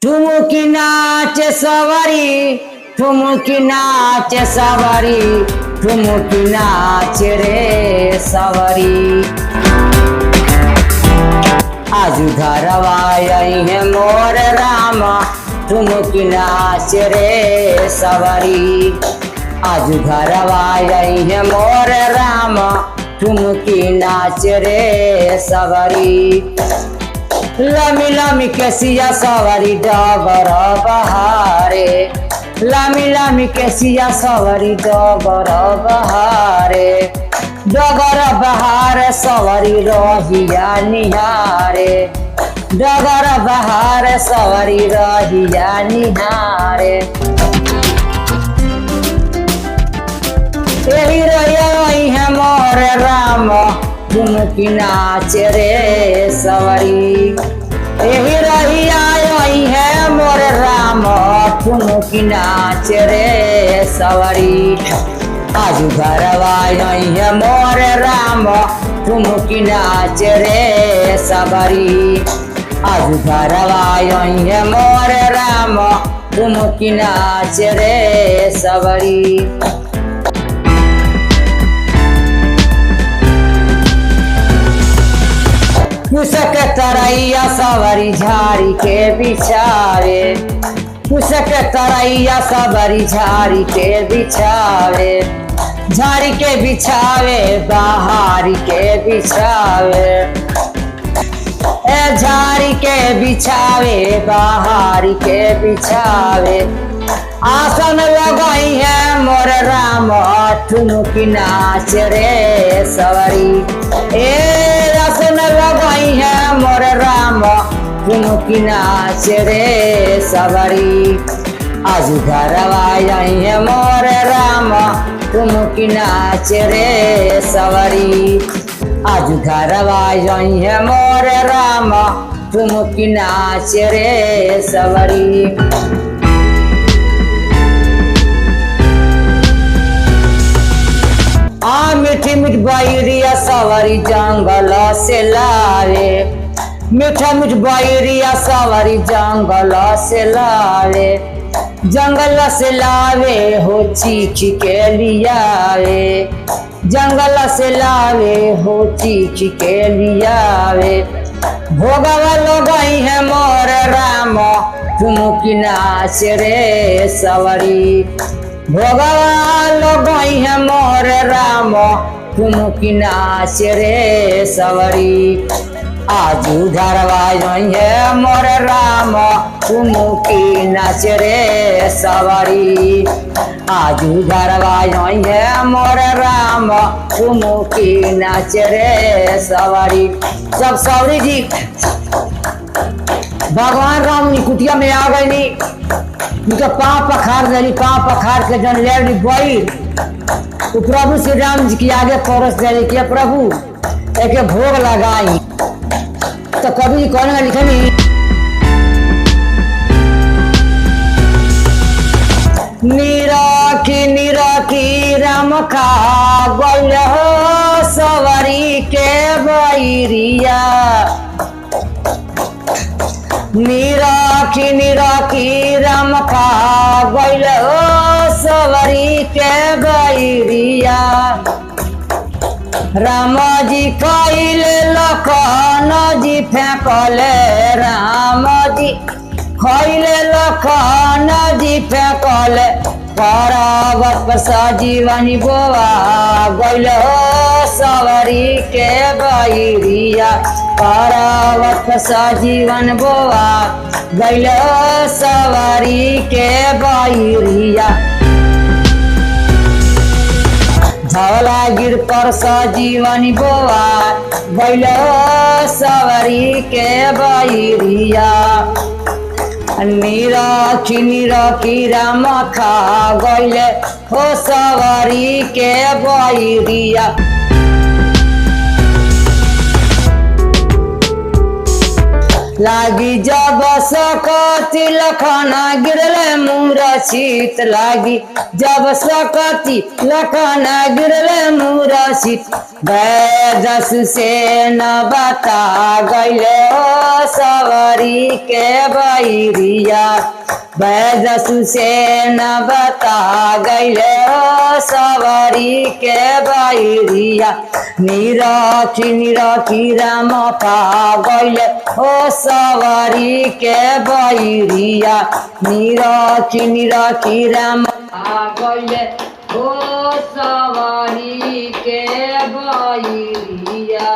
ठुमुकी नाचे सवारी, ठुमुकी नाचे सवारी, ठुमुकी नाचे रे सवारी। आजू घरवा आई है मोर रामा, ठुमुकी नाचे रे सवारी। आजू घरवा आई है मोर रामा, ठुमुकी नाचे रे सवारी। लमी लमी केसिया सवारी डगर बहारे, लमी लमी केसिया सवारी डगर बहारे। डगर बहार सवारी रहिया निहारे, डगर बहार सवारी रहिया निहारे। यही रही है मोर राम, ठुमुकी नाचे रे सवारी। यही रही आई है मोर राम, ठुमुकी नाचे रे सवारी। आजू घरवा आई है मोर राम, ठुमुकी नाचे रे सवारी। आजू घरवा आई है मोर राम, ठुमुकी नाचे रे सवारी। कुसक तरैया सवारी झाड़ी के बिछावे, कुसक तरैया सवारी झाड़ी के बिछावे। झाड़ी के बिछावे बाहरी के बिछावे, ए झाड़ी के बिछावे बाहरी के बिछावे। आसन लगाई है मोर राम, ठुमुकी नाच रे सवारी। ए आसन लगाई है मोर राम, ठुमुकी नाच रे सवारी। आजू घरवा आई है मोर राम, ठुमुकी नाच रे सवारी। आजू घरवा आई है मोर राम, ठुमुकी नाच रे सवारी। मीठी मीठ बैरिया सवारी जंगल से लावे, मीठा मीठ बैरिया सवारी जंगल से लावे। जंगल से लावे हो चीख के लियावे, जंगल से लावे हो चीख के लियावे। भोगवा लगाई है मोर राम, ठुमुकी नाच रे सवारी। भोगवा लगाई है मोर राम, ठुमुकी नाच रे सवारी। आजू घरवा आई है मोर राम, ठुमुकी नाच रे सवारी। आजू घरवा आई है मोर राम, ठुमुकी नाच रे सवारी। जब सवारी जी भगवान राम नी कुटिया में आ गई नी, उनका पाँव पखार दिली, पाँव पखार के जन ले बैल तो प्रभु श्री राम जी की आगे परस दिली कि प्रभु एक भोग लगाई। तो कभी कौन लिखनी निराखी निराखी राम खा गइल हो सवारी के बैरिया। निराखी निराखी राम खा गइल हो सवारी के बैरिया। राम जी खइले लखन जी फेंकले, राम जी खइले लखन जी फेंकले। पर्वत पर सजीवनी बोआ गइल हो सवारी के बैरिया। पर्वत पर सजीवन बोआ गइल हो सवारी के बैरिया। धवला गिर पर सजीवनी बोआ गइल हो सवारी के बैरिया। निराखी निराखी राम खा गइल हो सवारी के बैरिया। लागी जब सकती लखना गिरले मूरछित लागी जब सकती लखना गिरले मूरछित बैदस से न बता गईले ओ सवारी के बैरिया बैदस से न बता गईले ओ सवारी के बैरिया निरखी राम पा गईले ओ सवारी के बैरिया निरखी राम पा गईले ओ सवारी के बैरिया।